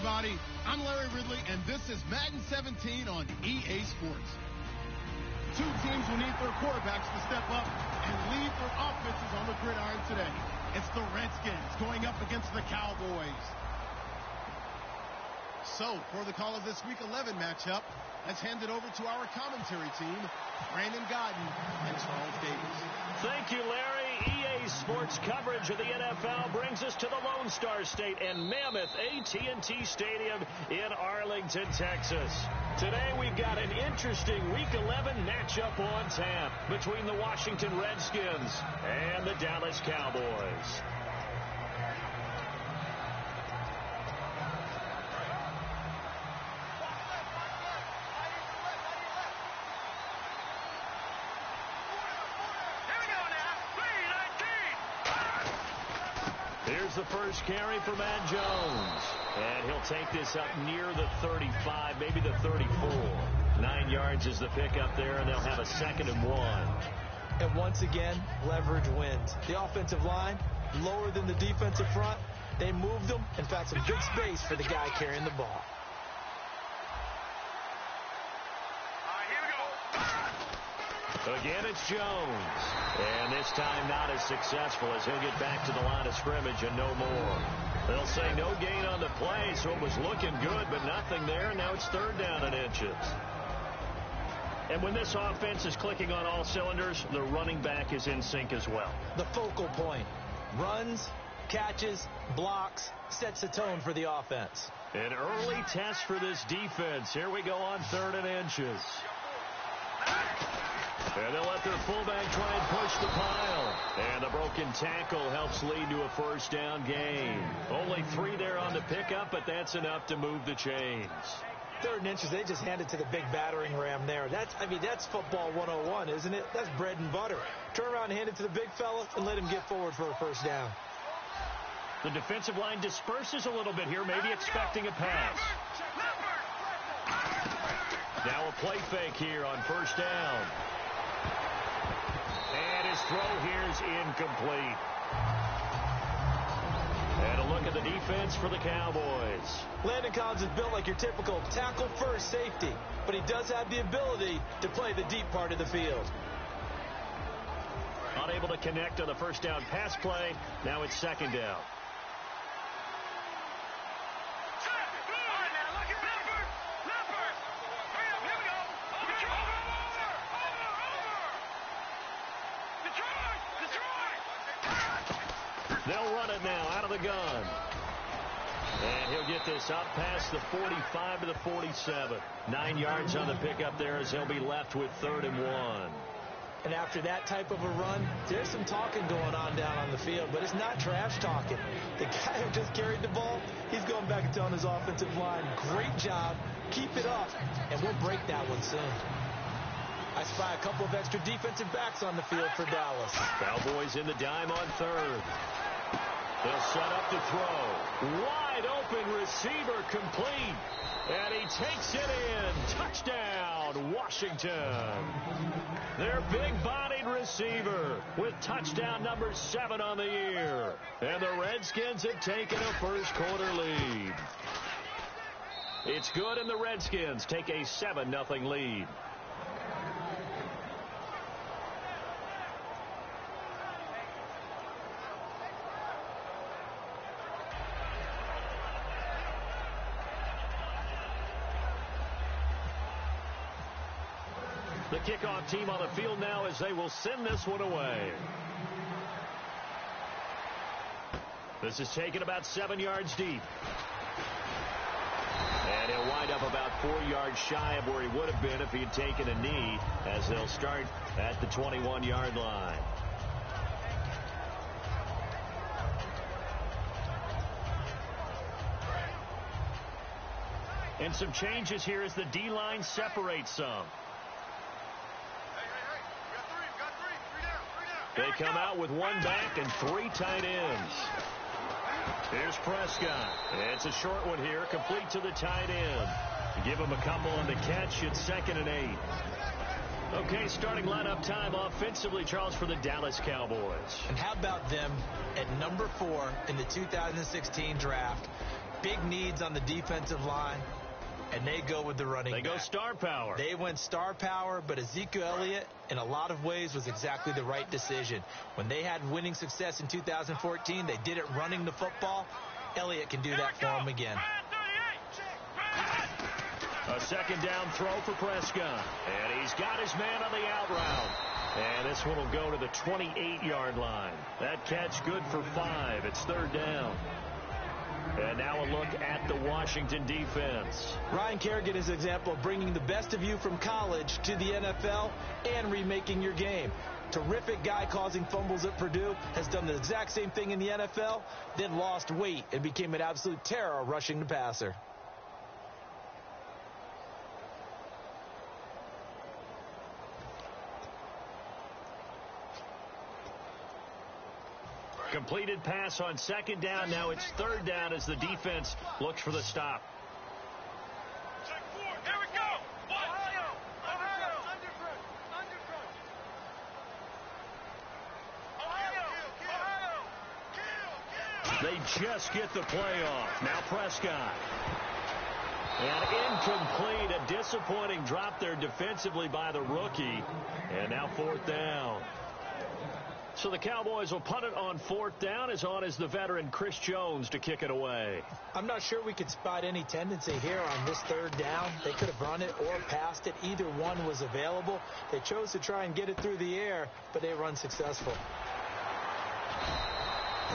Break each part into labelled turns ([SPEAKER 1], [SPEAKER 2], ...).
[SPEAKER 1] everybody. I'm Larry Ridley, and this is Madden 17 on EA Sports. Two teams will need their quarterbacks to step up and lead their offenses on the gridiron today. It's the Redskins going up against the Cowboys. So, for the call of this Week 11 matchup, let's hand it over to our commentary team, Brandon Godden and Charles Davis.
[SPEAKER 2] Thank you, Larry. EA Sports coverage of the NFL brings us to the Lone Star State and Mammoth AT&T Stadium in Arlington, Texas. Today we've got an interesting Week 11 matchup on tap between the Washington Redskins and the Dallas Cowboys. Here's the first carry for Matt Jones. And he'll take this up near the 35, maybe the 34. 9 yards is the pickup there, and they'll have a 2nd and 1.
[SPEAKER 3] And once again, leverage wins. The offensive line, lower than the defensive front. They moved them. In fact, some big space for the guy carrying the ball.
[SPEAKER 2] Again, it's Jones. And this time not as successful as he'll get back to the line of scrimmage and no more. They'll say no gain on the play, so it was looking good, but nothing there. Now it's 3rd down and inches. And when this offense is clicking on all cylinders, the running back is in sync as well.
[SPEAKER 3] The focal point. Runs, catches, blocks, sets the tone for the offense.
[SPEAKER 2] An early test for this defense. Here we go on 3rd and inches. And they'll let their fullback try and push the pile. And the broken tackle helps lead to a 1st down gain. Only 3 there on the pickup, but that's enough to move the chains.
[SPEAKER 3] 3rd and inches, they just hand it to the big battering ram there. That's football 101, isn't it? That's bread and butter. Turn around and hand it to the big fella and let him get forward for a 1st down.
[SPEAKER 2] The defensive line disperses a little bit here, maybe expecting a pass. Now a play fake here on 1st down. And his throw here is incomplete. And a look at the defense for the Cowboys.
[SPEAKER 3] Landon Collins is built like your typical tackle-first safety, but he does have the ability to play the deep part of the field.
[SPEAKER 2] Unable to connect on the 1st down pass play. Now it's 2nd down. They'll run it now out of the gun. And he'll get this up past the 45 to the 47. 9 yards on the pickup there as he'll be left with 3rd and 1.
[SPEAKER 3] And after that type of a run, there's some talking going on down on the field, but it's not trash talking. The guy who just carried the ball, he's going back and telling his offensive line, great job, keep it up, and we'll break that one soon. I spy a couple of extra defensive backs on the field for Dallas.
[SPEAKER 2] Cowboys in the dime on 3rd. They'll set up to throw. Wide open receiver complete. And he takes it in. Touchdown, Washington. Their big-bodied receiver with touchdown number 7 on the year. And the Redskins have taken a 1st quarter lead. It's good, and the Redskins take a 7-0 lead. The kickoff team on the field now as they will send this one away. This is taken about 7 yards deep. And he'll wind up about 4 yards shy of where he would have been if he had taken a knee, as they'll start at the 21-yard line. And some changes here as the D-line separates some. They come out with 1 back and 3 tight ends. Here's Prescott. It's a short one here, complete to the tight end. Give him a couple on the catch. It's 2nd and 8. Okay, starting lineup time offensively, Charles, for the Dallas Cowboys.
[SPEAKER 3] And how about them at number 4 in the 2016 draft? big needs on the defensive line, and they go with the running back.
[SPEAKER 2] They go star power.
[SPEAKER 3] They went star power, but Ezekiel Elliott, in a lot of ways, was exactly the right decision. When they had winning success in 2014, they did it running the football. Elliott can do that for them again.
[SPEAKER 2] A second down throw for Prescott. And he's got his man on the out route. And this one will go to the 28-yard line. That catch good for 5. It's third down. And now a look at the Washington defense.
[SPEAKER 3] Ryan Kerrigan is an example of bringing the best of you from college to the NFL and remaking your game. Terrific guy causing fumbles at Purdue, has done the exact same thing in the NFL, then lost weight and became an absolute terror rushing the passer.
[SPEAKER 2] Completed pass on second down. Now it's third down as the defense looks for the stop.
[SPEAKER 4] Check 4. Here we go. Ohio.
[SPEAKER 2] They just get the play off. Now Prescott. And incomplete. A disappointing drop there defensively by the rookie. And now fourth down. So the Cowboys will punt it on fourth down. As on is the veteran Chris Jones to kick it away.
[SPEAKER 3] I'm not sure we could spot any tendency here on this third down. They could have run it or passed it. Either one was available. They chose to try and get it through the air, but they run successful.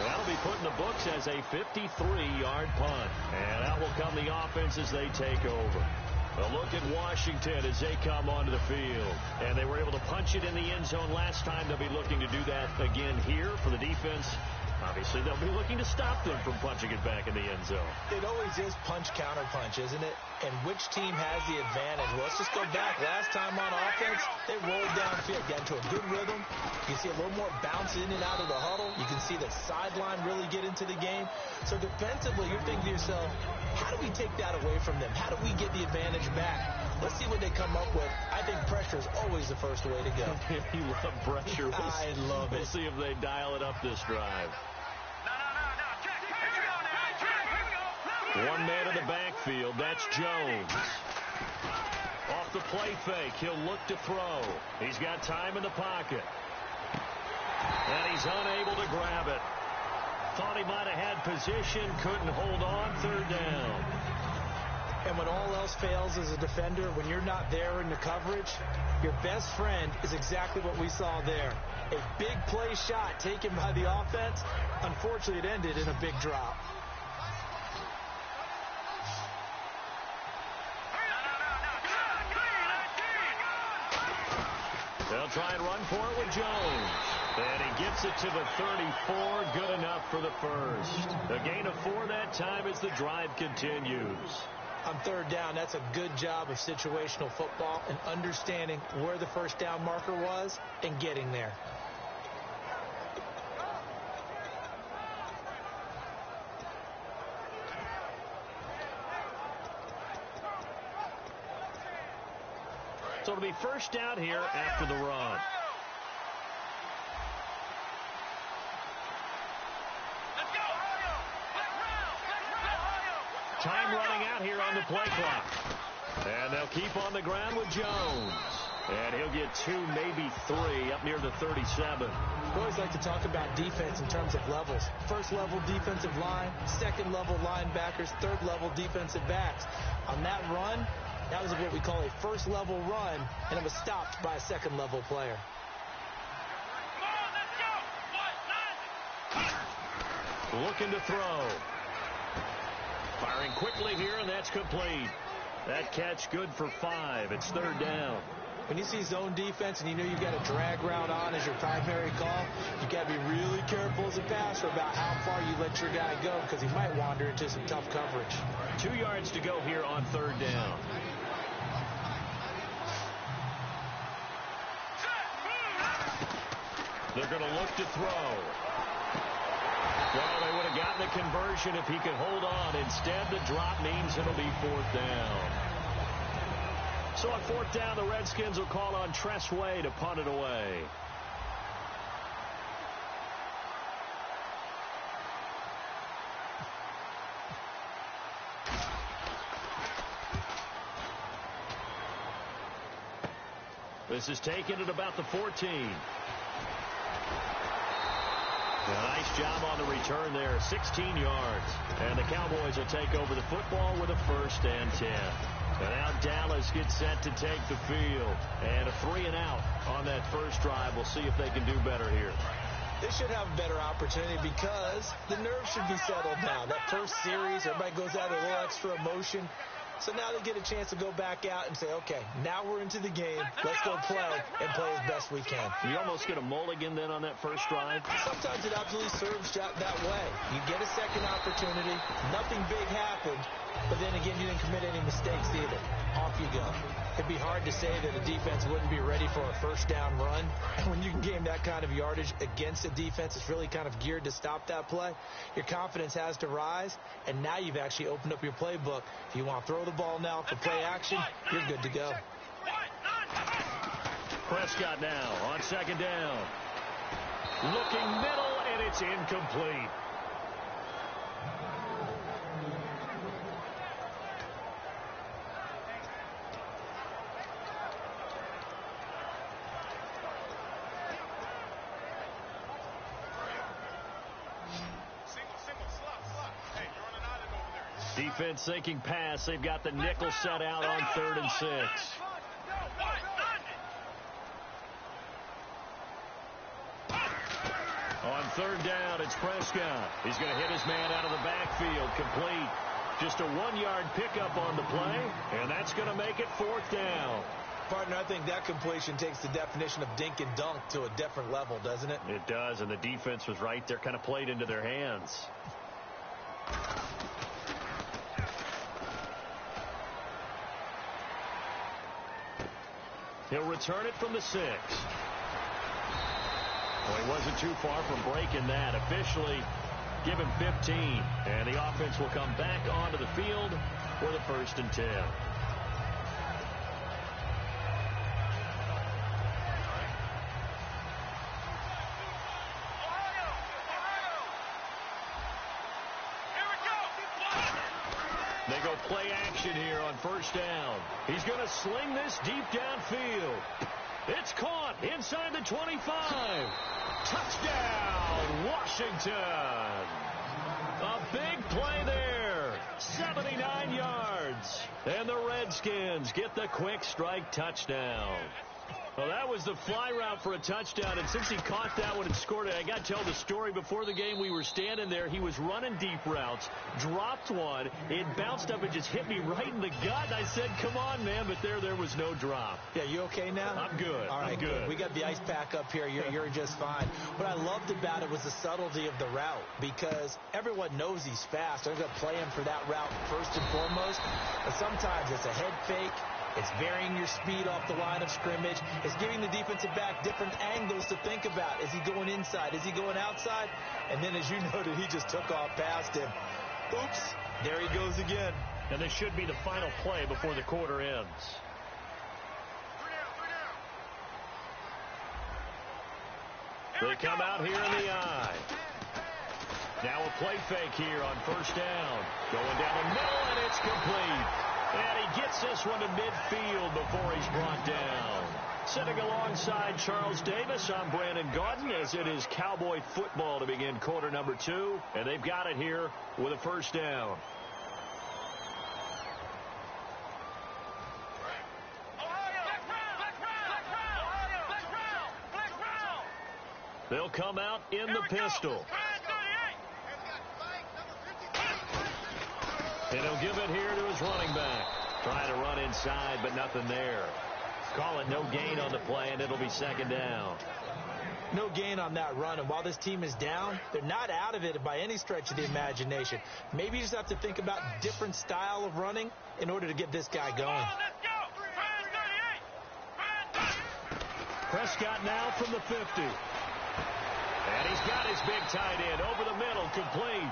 [SPEAKER 2] That'll be put in the books as a 53-yard punt. And out will come the offense as they take over. A look at Washington as they come onto the field. And they were able to punch it in the end zone last time. They'll be looking to do that again here for the defense. Obviously, they'll be looking to stop them from punching it back in the end zone.
[SPEAKER 3] It always is punch-counter-punch, isn't it? And which team has the advantage? Well, let's just go back. Last time on offense, they rolled downfield, got into a good rhythm. You can see a little more bounce in and out of the huddle. You can see the sideline really get into the game. So defensively, you're thinking to yourself, how do we take that away from them? How do we get the advantage back? Let's see what they come up with. I think pressure is always the first way to go.
[SPEAKER 2] You love pressure.
[SPEAKER 3] I love it.
[SPEAKER 2] We'll see if they dial it up this drive. One man in the backfield. That's Jones. Off the play fake. He'll look to throw. He's got time in the pocket. And he's unable to grab it. Thought he might have had position. Couldn't hold on. Third down.
[SPEAKER 3] And when all else fails as a defender, when you're not there in the coverage, your best friend is exactly what we saw there. A big play shot taken by the offense. Unfortunately, it ended in a big drop.
[SPEAKER 2] They'll try and run for it with Jones. And he gets it to the 34. Good enough for the first. A gain of 4 that time as the drive continues.
[SPEAKER 3] On third down, that's a good job of situational football and understanding where the first down marker was and getting there.
[SPEAKER 2] So it'll be first down here after the run. Time running out here on the play clock. And they'll keep on the ground with Jones. And he'll get 2, maybe 3 up near the 37.
[SPEAKER 3] We always like to talk about defense in terms of levels. First level defensive line, second level linebackers, third level defensive backs. On that run, that was what we call a first level run, and it was stopped by a second level player.
[SPEAKER 2] Looking to throw. Firing quickly here, and that's complete. That catch good for 5. It's third down.
[SPEAKER 3] When you see zone defense and you know you've got a drag route on as your primary call, you got to be really careful as a passer about how far you let your guy go because he might wander into some tough coverage.
[SPEAKER 2] 2 yards to go here on third down. They're going to look to throw. Well, they would have gotten the conversion if he could hold on. Instead, the drop means it'll be fourth down. So on fourth down, the Redskins will call on Tress Way to punt it away. This is taken at about the 14. Nice job on the return there, 16 yards. And the Cowboys will take over the football with a 1st and 10. And now Dallas gets set to take the field. And a 3-and-out on that first drive. We'll see if they can do better here.
[SPEAKER 3] They should have a better opportunity because the nerves should be settled now. That first series, everybody goes out with a little extra emotion. So now they get a chance to go back out and say, okay, now we're into the game. Let's go play and play as best we can.
[SPEAKER 2] You almost get a mulligan then on that first drive?
[SPEAKER 3] Sometimes it absolutely serves that way. You get a second opportunity. Nothing big happened. But then again, you didn't commit any mistakes either. Off you go. It'd be hard to say that a defense wouldn't be ready for a first down run. And when you can gain that kind of yardage against a defense that's really kind of geared to stop that play, your confidence has to rise. And now you've actually opened up your playbook. If you want to throw the ball now for play action, you're good to go.
[SPEAKER 2] Prescott now on 2nd down. Looking middle, and it's incomplete. Defense thinking pass. They've got the nickel set out on 3rd and 6. On 3rd down, it's Prescott. He's going to hit his man out of the backfield. Complete. Just a 1-yard pickup on the play, and that's going to make it 4th down.
[SPEAKER 3] Partner, I think that completion takes the definition of dink and dunk to a different level, doesn't it?
[SPEAKER 2] It does, and the defense was right there, kind of played into their hands. He'll return it from the 6. Well, he wasn't too far from breaking that. Officially, give him 15. And the offense will come back onto the field for the 1st and 10. They go play action here on 1st down. He's going to sling this deep downfield. It's caught inside the 25. Touchdown, Washington. A big play there. 79 yards. And the Redskins get the quick strike touchdown. Well, that was the fly route for a touchdown, and since he caught that one and scored it, I got to tell the story. Before the game, we were standing there. He was running deep routes, dropped one. It bounced up and just hit me right in the gut. I said, come on, man, but there was no drop.
[SPEAKER 3] Yeah, you okay now?
[SPEAKER 2] I'm good.
[SPEAKER 3] All right,
[SPEAKER 2] I'm good.
[SPEAKER 3] We got the ice pack up here. You're just fine. What I loved about it was the subtlety of the route, because everyone knows he's fast. They're going to play him for that route first and foremost, but sometimes it's a head fake. It's varying your speed off the line of scrimmage. It's giving the defensive back different angles to think about. Is he going inside? Is he going outside? And then, as you noted, he just took off past him. Oops, there he goes again.
[SPEAKER 2] And this should be the final play before the quarter ends. They come out here in the eye. Now a play fake here on 1st down. Going down the middle, and it's complete. And he gets this one to midfield before he's brought down. Sitting alongside Charles Davis, I'm Brandon Gaudin, as it is Cowboy football to begin quarter number 2. And they've got it here with a 1st down. They'll come out in the pistol. And he'll give it here to his running back. Trying to run inside, but nothing there. Call it no gain on the play, and it'll be 2nd down.
[SPEAKER 3] No gain on that run, and while this team is down, they're not out of it by any stretch of the imagination. Maybe you just have to think about different style of running in order to get this guy going.
[SPEAKER 2] Prescott now from the 50. And he's got his big tight end over the middle, complete.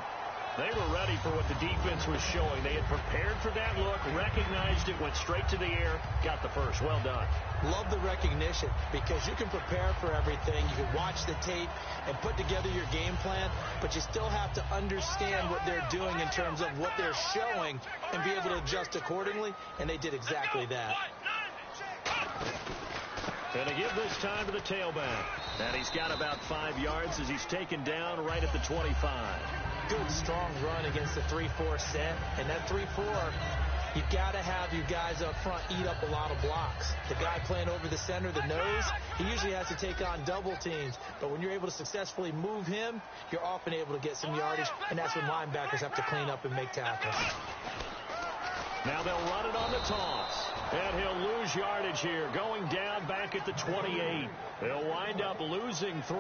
[SPEAKER 2] They were ready for what the defense was showing. They had prepared for that look, recognized it, went straight to the air, got the first. Well done.
[SPEAKER 3] Love the recognition, because you can prepare for everything. You can watch the tape and put together your game plan, but you still have to understand what they're doing in terms of what they're showing and be able to adjust accordingly, and they did exactly that.
[SPEAKER 2] And to give this time to the tailback. And he's got about 5 yards as he's taken down right at the 25.
[SPEAKER 3] Good, strong run against the 3-4 set. And that 3-4, you've got to have your guys up front eat up a lot of blocks. The guy playing over the center, the nose, he usually has to take on double teams. But when you're able to successfully move him, you're often able to get some yardage. And that's when linebackers have to clean up and make tackles.
[SPEAKER 2] Now they'll run it on the toss. And he'll lose yardage here, going down back at the 28. He'll wind up losing 3.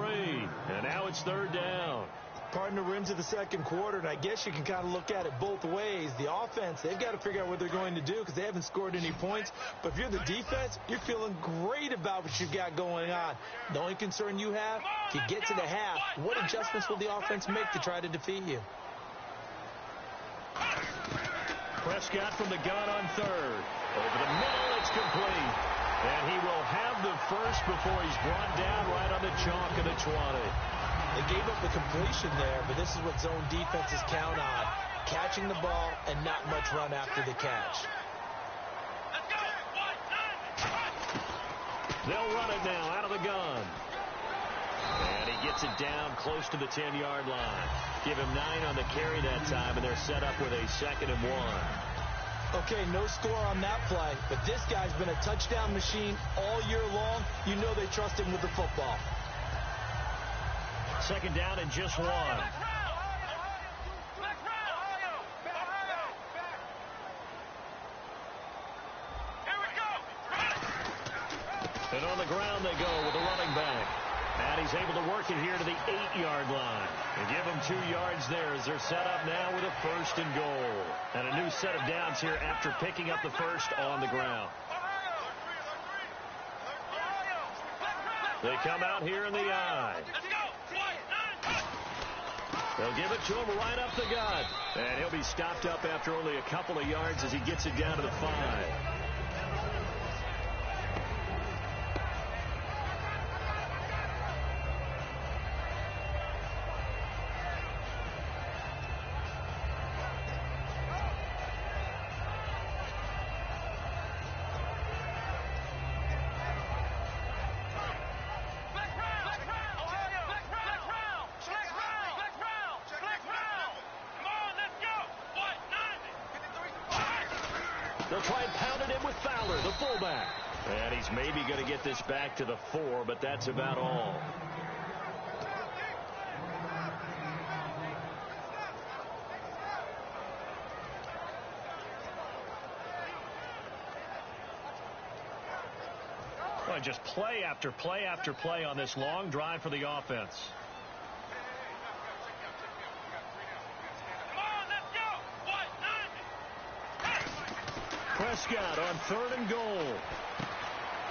[SPEAKER 2] And now it's 3rd down.
[SPEAKER 3] Partner, we're into the second quarter, and I guess you can kind of look at it both ways. The offense, they've got to figure out what they're going to do because they haven't scored any points. But if you're the defense, you're feeling great about what you've got going on. The only concern you have, if you get to the half, what adjustments will the offense make to try to defeat you?
[SPEAKER 2] Prescott from the gun on 3rd. Over the middle, it's complete. And he will have the first before he's brought down right on the chalk of the 20.
[SPEAKER 3] They gave up the completion there, but this is what zone defenses count on. Catching the ball and not much run after the catch.
[SPEAKER 2] They'll run it now out of the gun. And he gets it down close to the 10-yard line. Give him 9 on the carry that time, and they're set up with a 2nd and 1.
[SPEAKER 3] Okay, no score on that play, but this guy's been a touchdown machine all year long. You know they trust him with the football.
[SPEAKER 2] 2nd down and just 1. And on the ground they go with the running back. And he's able to work it here to the 8-yard line. And give him 2 yards there as they're set up now with a 1st and goal. And a new set of downs here after picking up the first on the ground. They come out here in the I. They'll give it to him right up the gut. And he'll be stopped up after only a couple of yards as he gets it down to the 5. They'll try and pound it in with Fowler, the fullback. And he's maybe going to get this back to the 4, but that's about all. Well, just play after play after play on this long drive for the offense. Prescott on 3rd and goal.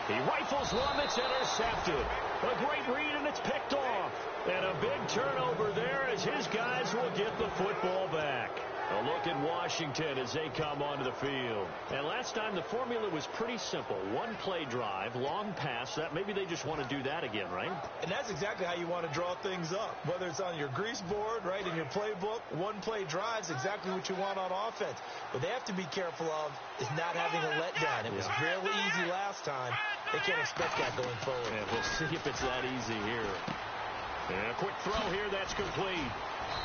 [SPEAKER 2] He rifles one that's intercepted. A great read, and it's picked off. And a big turnover there as his guys will get the football back. A look at Washington as they come onto the field. And last time the formula was pretty simple. 1-play drive, long pass. That maybe they just want to do that again, right?
[SPEAKER 3] And that's exactly how you want to draw things up. Whether it's on your grease board, right, in your playbook, 1-play drive's exactly what you want on offense. What they have to be careful of is not having a letdown. It was fairly easy last time. They can't expect that going forward.
[SPEAKER 2] And we'll see if it's that easy here. And a quick throw here, that's complete.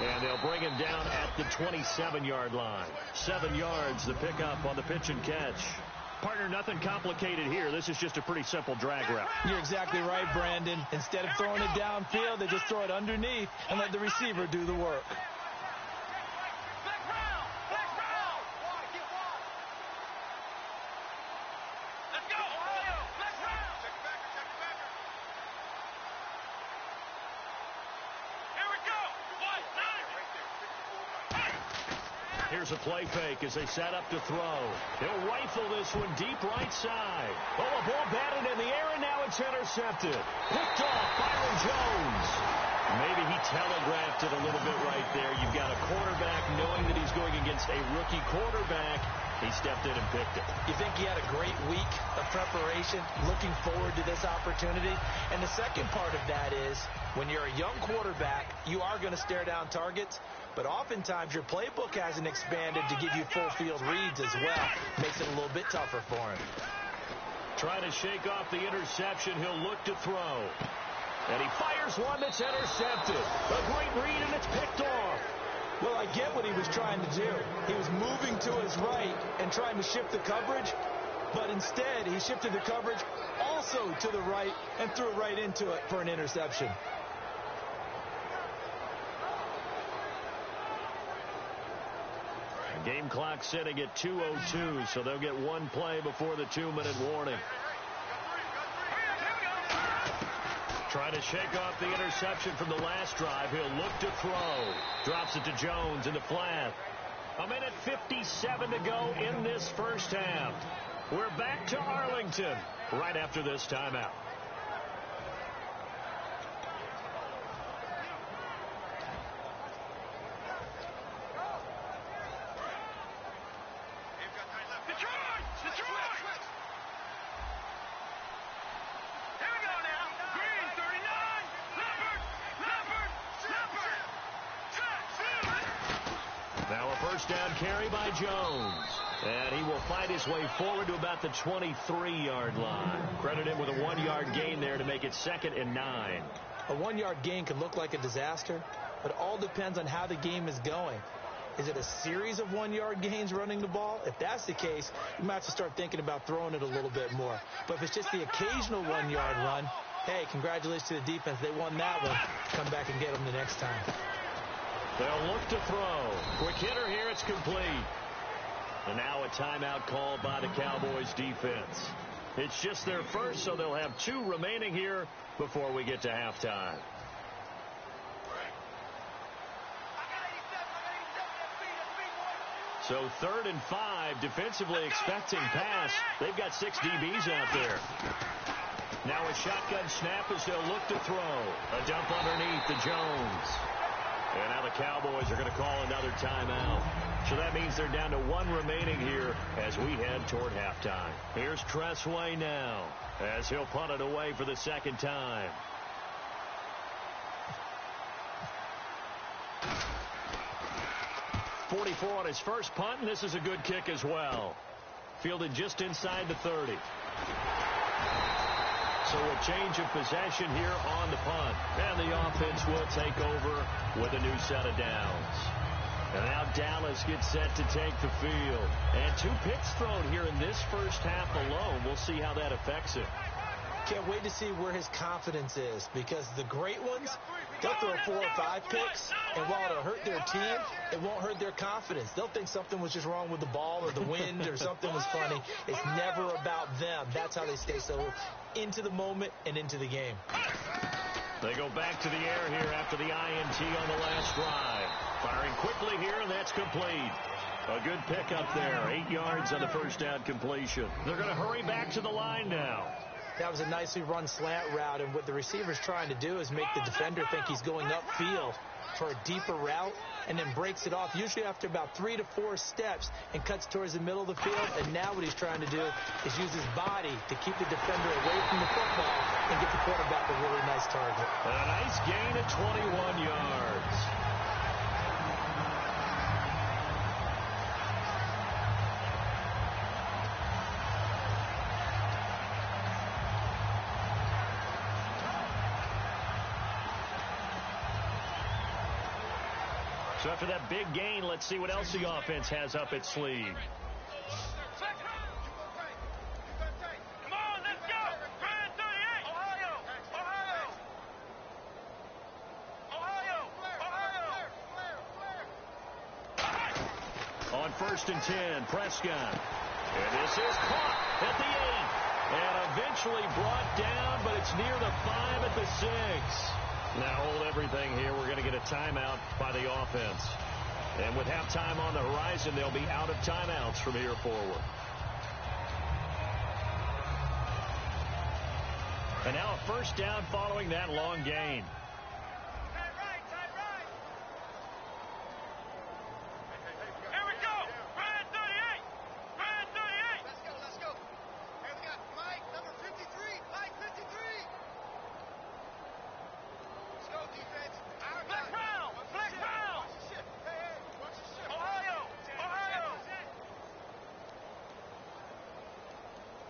[SPEAKER 2] And they'll bring him down at the 27-yard line. 7 yards, the pickup on the pitch and catch. Partner, nothing complicated here. This is just a pretty simple drag route.
[SPEAKER 3] You're exactly right, Brandon. Instead of throwing it downfield, they just throw it underneath and let the receiver do the work.
[SPEAKER 2] Here's a play fake as they set up to throw. He'll rifle this one deep right side. Oh, a ball batted in the air, and now it's intercepted. Picked off Byron Jones. Maybe he telegraphed it a little bit right there. You've got a quarterback knowing that he's going against a rookie quarterback. He stepped in and picked it.
[SPEAKER 3] You think he had a great week of preparation, looking forward to this opportunity? And the second part of that is, when you're a young quarterback, you are going to stare down targets, but oftentimes your playbook hasn't expanded to give you full field reads as well. Makes it a little bit tougher for him.
[SPEAKER 2] Trying to shake off the interception. He'll look to throw. And he fires one that's intercepted. A great read, and it's picked off.
[SPEAKER 3] Well, I get what he was trying to do. He was moving to his right and trying to shift the coverage, but instead he shifted the coverage also to the right and threw right into it for an interception.
[SPEAKER 2] Game clock sitting at 2:02, so they'll get one play before the 2-minute warning. Trying to shake off the interception from the last drive. He'll look to throw. Drops it to Jones in the flat. 1:57 to go in this first half. We're back to Arlington right after this timeout. Now a first down carry by Jones. And he will fight his way forward to about the 23-yard line. Credit him with a 1-yard gain there to make it 2nd and 9.
[SPEAKER 3] A 1-yard gain can look like a disaster, but it all depends on how the game is going. Is it a series of 1-yard gains running the ball? If that's the case, you might have to start thinking about throwing it a little bit more. But if it's just the occasional 1-yard run, hey, congratulations to the defense. They won that one. Come back and get them the next time.
[SPEAKER 2] They'll look to throw. Quick hitter here. It's complete. And now a timeout called by the Cowboys defense. It's just their first, so they'll have 2 remaining here before we get to halftime. So 3rd and 5, defensively expecting pass. They've got 6 DBs out there. Now a shotgun snap as they'll look to throw. A dump underneath to Jones. And now the Cowboys are going to call another timeout. So that means they're down to 1 remaining here as we head toward halftime. Here's Tressway now as he'll punt it away for the 2nd time. .44 on his first punt, and this is a good kick as well. Fielded just inside the 30. So a change of possession here on the punt. And the offense will take over with a new set of downs. And now Dallas gets set to take the field. And 2 picks thrown here in this first half alone. We'll see how that affects him.
[SPEAKER 3] Can't wait to see where his confidence is, because the great ones, they'll throw 4 or 5 picks, and while it'll hurt their team, it won't hurt their confidence. They'll think something was just wrong with the ball or the wind or something was funny. It's never about them. That's how they stay so into the moment and into the game.
[SPEAKER 2] They go back to the air here after the INT on the last drive. Firing quickly here, and that's complete. A good pickup there. 8 yards on the first down completion. They're going to hurry back to the line now.
[SPEAKER 3] That was a nicely run slant route, and what the receiver's trying to do is make the defender think he's going upfield for a deeper route, and then breaks it off, usually after about 3 to 4 steps, and cuts towards the middle of the field. And now what he's trying to do is use his body to keep the defender away from the football and get the quarterback a really nice target.
[SPEAKER 2] A nice gain of 21 yards. So after that big gain, let's see what else the offense has up its sleeve.
[SPEAKER 4] Come on, let's go! Brand 38! Ohio!
[SPEAKER 2] On 1st and 10, Prescott. And this is caught at the 8. And eventually brought down, but it's near the 5 at the 6. Now hold everything here. We're going to get a timeout by the offense. And with halftime on the horizon, they'll be out of timeouts from here forward. And now a first down following that long gain.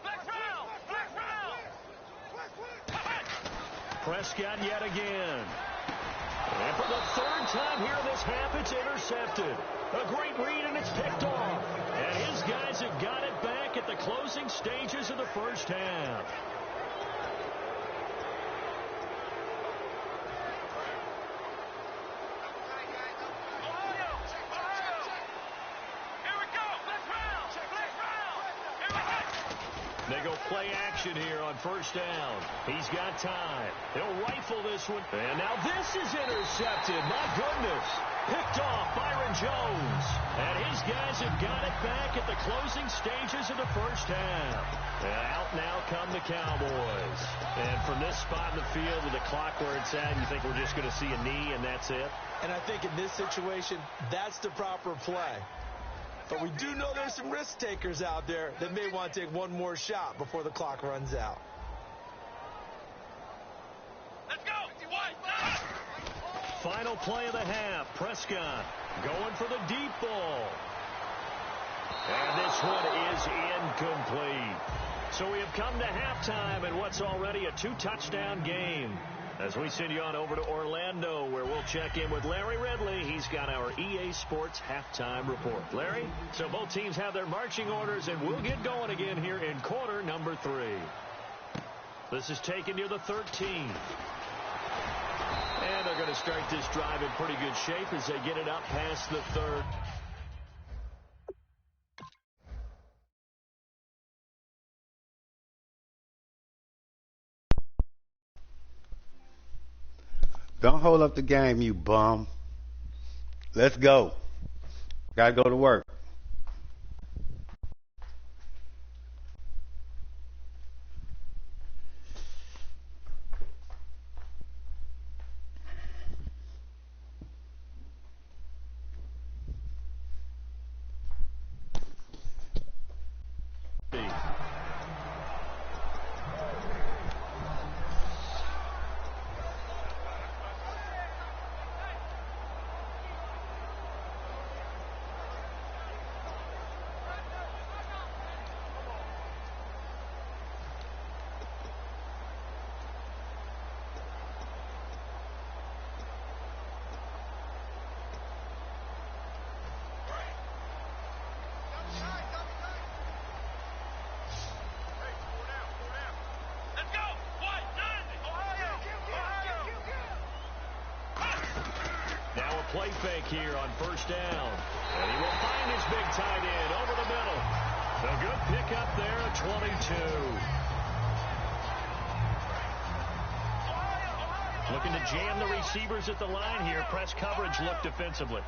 [SPEAKER 4] Black Brown!
[SPEAKER 2] Prescott yet again. And for the third time here in this half, it's intercepted. A great read, and it's picked off. And his guys have got it back at the closing stages of the first half. They go play action here on first down. He's got time. He'll rifle this one. And now this is intercepted. My goodness. Picked off Byron Jones. And his guys have got it back at the closing stages of the first half. And out now come the Cowboys. And from this spot in the field with the clock where it's at, you think we're just going to see a knee and that's it?
[SPEAKER 3] And I think in this situation, that's the proper play. But we do know there's some risk takers out there that may want to take one more shot before the clock runs out.
[SPEAKER 4] Let's go!
[SPEAKER 2] Final play of the half. Prescott going for the deep ball. And this one is incomplete. So we have come to halftime in what's already a 2-touchdown game. As we send you on over to Orlando, where we'll check in with Larry Ridley. He's got our EA Sports halftime report. Larry, so both teams have their marching orders, and we'll get going again here in quarter number 3. This is taken near the 13. And they're going to start this drive in pretty good shape as they get it up past the 3rd.
[SPEAKER 5] Don't hold up the game, you bum. Let's go. Gotta go to work.
[SPEAKER 2] Play fake here on first down. And he will find his big tight end over the middle. A good pickup there at 22. Looking to jam the receivers at the line here. Press coverage look defensively.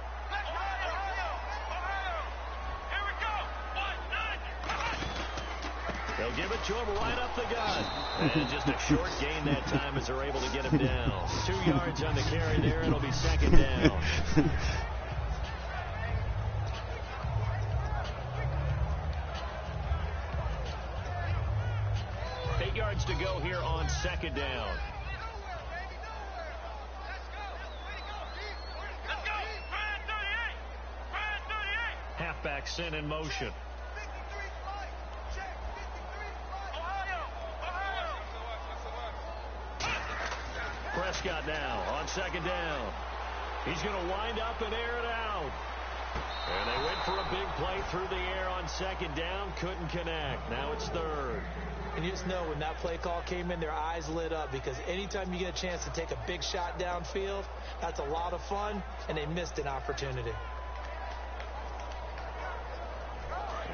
[SPEAKER 2] They'll give it to him right up the gut. And just a short gain that time as they're able to get him down. 2 yards on the carry there. It'll be second down. 8 yards to go here on second down. Halfback sent in motion. Prescott now on second down. He's going to wind up and air it out. And they went for a big play through the air on second down. Couldn't connect. Now it's third.
[SPEAKER 3] And you just know when that play call came in, their eyes lit up, because anytime you get a chance to take a big shot downfield, that's a lot of fun, and they missed an opportunity.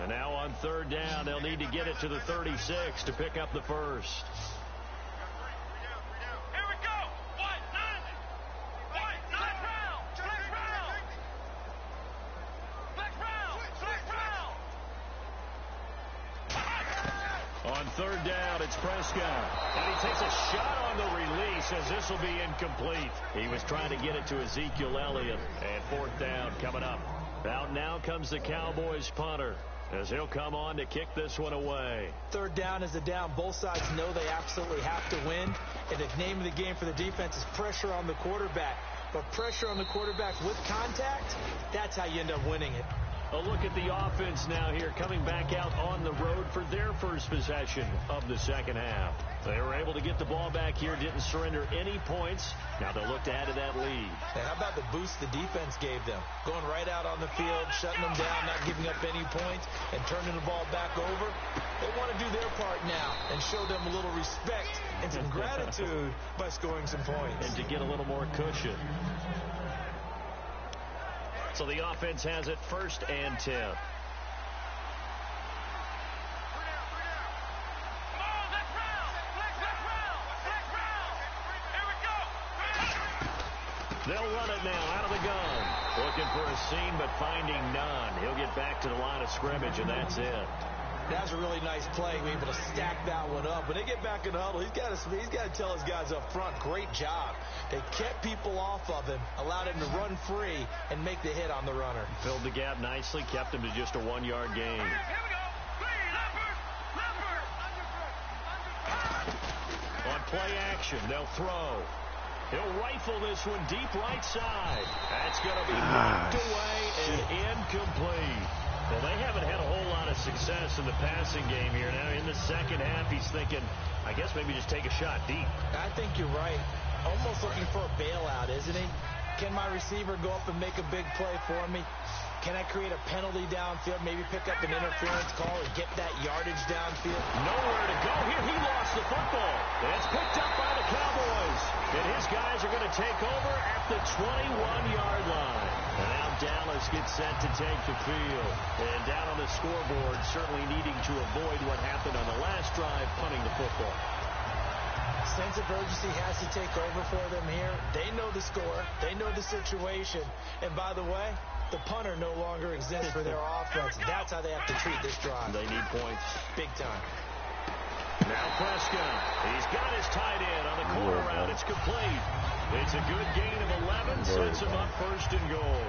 [SPEAKER 2] And now on third down, they'll need to get it to the 36 to pick up the first. On third down, it's Prescott. And he takes a shot on the release as this will be incomplete. He was trying to get it to Ezekiel Elliott. And fourth down coming up. Out now comes the Cowboys punter, as he'll come on to kick this one away.
[SPEAKER 3] Third down is a down. Both sides know they absolutely have to win. And the name of the game for the defense is pressure on the quarterback. But pressure on the quarterback with contact, that's how you end up winning it.
[SPEAKER 2] A look at the offense now here, coming back out on the road for their first possession of the second half. They were able to get the ball back here, didn't surrender any points. Now they'll look to add to that lead.
[SPEAKER 3] And how about the boost the defense gave them? Going right out on the field, shutting them down, not giving up any points, and turning the ball back over. They want to do their part now and show them a little respect and some gratitude by scoring some points.
[SPEAKER 2] And to get a little more cushion. So the offense has it 1st and 10. They'll run it now out of the gun. Looking for a seam, but finding none. He'll get back to the line of scrimmage, and that's it.
[SPEAKER 3] That's a really nice play. We're able to stack that one up. When they get back in the huddle, he's got to tell his guys up front, great job. They kept people off of him, allowed him to run free, and make the hit on the runner.
[SPEAKER 2] Filled the gap nicely, kept him to just a 1-yard gain. On play action, they'll throw. He'll rifle this one deep right side. That's going to be knocked away and incomplete. Well, they haven't had a whole lot of success in the passing game here. Now, in the second half, he's thinking, I guess maybe just take a shot deep.
[SPEAKER 3] I think you're right. Almost looking for a bailout, isn't he? Can my receiver go up and make a big play for me? Can I create a penalty downfield, maybe pick up an interference call and get that yardage downfield?
[SPEAKER 2] Nowhere to go here. He lost the football. It's picked up by the Cowboys. And his guys are going to take over at the 21-yard line. And now Dallas gets set to take the field. And down on the scoreboard, certainly needing to avoid what happened on the last drive, punting the football.
[SPEAKER 3] Sense of urgency has to take over for them here. They know the score. They know the situation. And by the way, the punter no longer exists for their offense. That's how they have to treat this drive.
[SPEAKER 2] They need points.
[SPEAKER 3] Big time.
[SPEAKER 2] Now Prescott. He's got his tight end on the corner route. It's complete. It's a good gain of 11. Sets him up 1st and goal.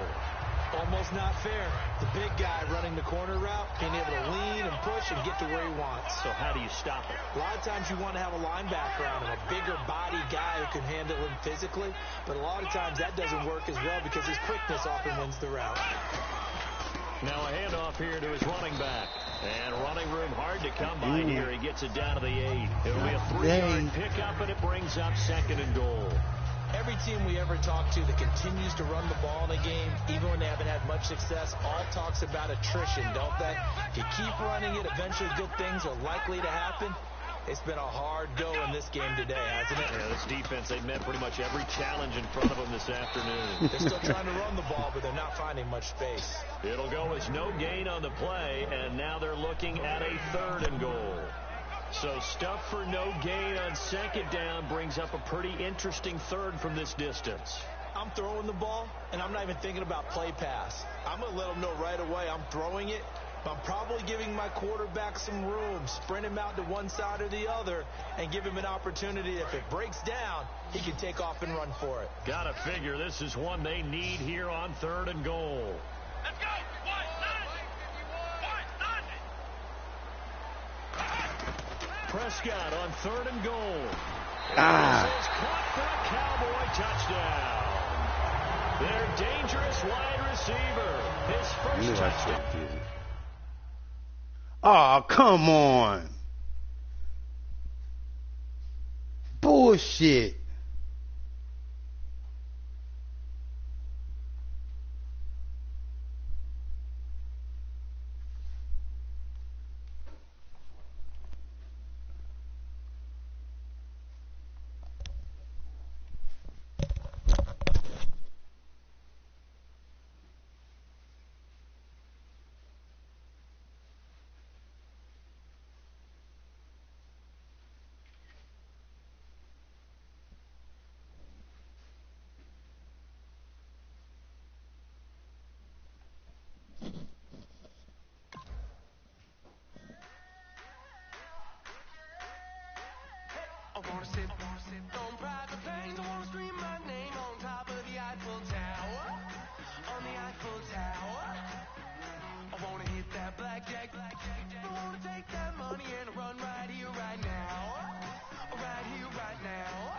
[SPEAKER 3] Almost not fair. The big guy running the corner route, being able to lean and push and get to where he wants.
[SPEAKER 2] So how do you stop it?
[SPEAKER 3] A lot of times you want to have a linebacker on him, a bigger body guy who can handle him physically. But a lot of times that doesn't work as well because his quickness often wins the route.
[SPEAKER 2] Now a handoff here to his running back. And running room hard to come by here. He gets it down to the 8. It'll be a 3-yard pickup, and it brings up 2nd and goal.
[SPEAKER 3] Every team we ever talk to that continues to run the ball in a game, even when they haven't had much success, all talks about attrition, don't they? If you keep running it, eventually good things are likely to happen. It's been a hard go in this game today, hasn't it?
[SPEAKER 2] Yeah, this defense, they've met pretty much every challenge in front of them this afternoon.
[SPEAKER 3] They're still trying to run the ball, but they're not finding much space.
[SPEAKER 2] It'll go as no gain on the play, and now they're looking at a 3rd and goal. So stuff for no gain on 2nd down brings up a pretty interesting 3rd from this distance.
[SPEAKER 3] I'm throwing the ball, and I'm not even thinking about play pass. I'm going to let them know right away I'm throwing it. I'm probably giving my quarterback some room, sprint him out to one side or the other, and give him an opportunity. If it breaks down, he can take off and run for it.
[SPEAKER 2] Gotta figure this is one they need here on 3rd and goal.
[SPEAKER 4] Let's go.
[SPEAKER 2] Prescott on 3rd and goal. This is caught for a Cowboy touchdown. Their dangerous wide receiver. His first touchdown.
[SPEAKER 5] Oh, come on. Bullshit.
[SPEAKER 6] on private planes. I wanna scream my name on top of the Eiffel Tower. On the Eiffel Tower. I wanna hit that blackjack. I wanna take that money and run right here, right now. Right here, right now.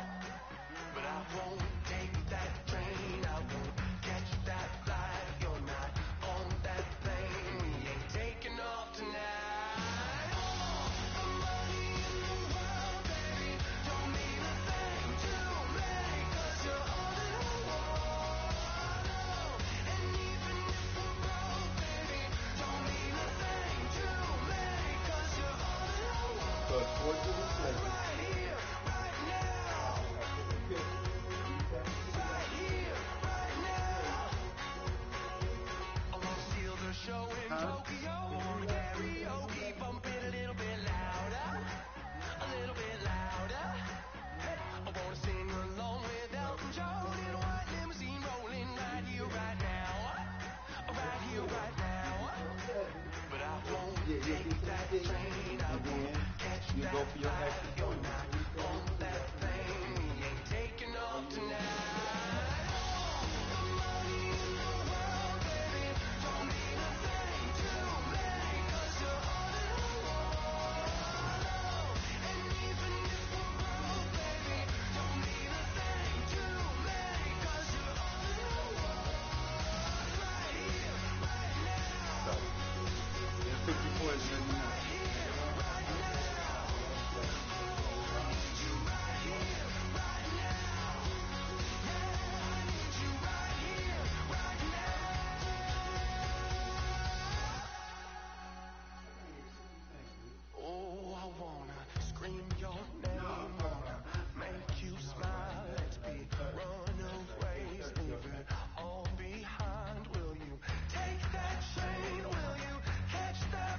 [SPEAKER 6] But I won't take that train. I won't catch that flight. If you're not on that plane, we ain't taking off tonight.
[SPEAKER 5] You go for your extra point.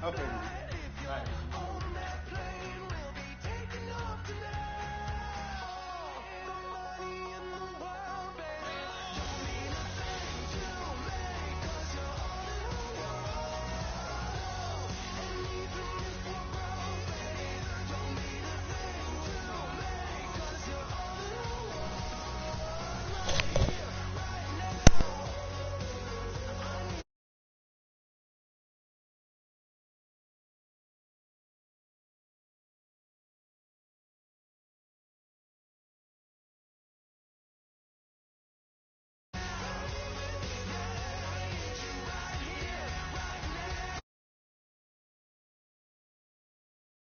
[SPEAKER 5] Okay.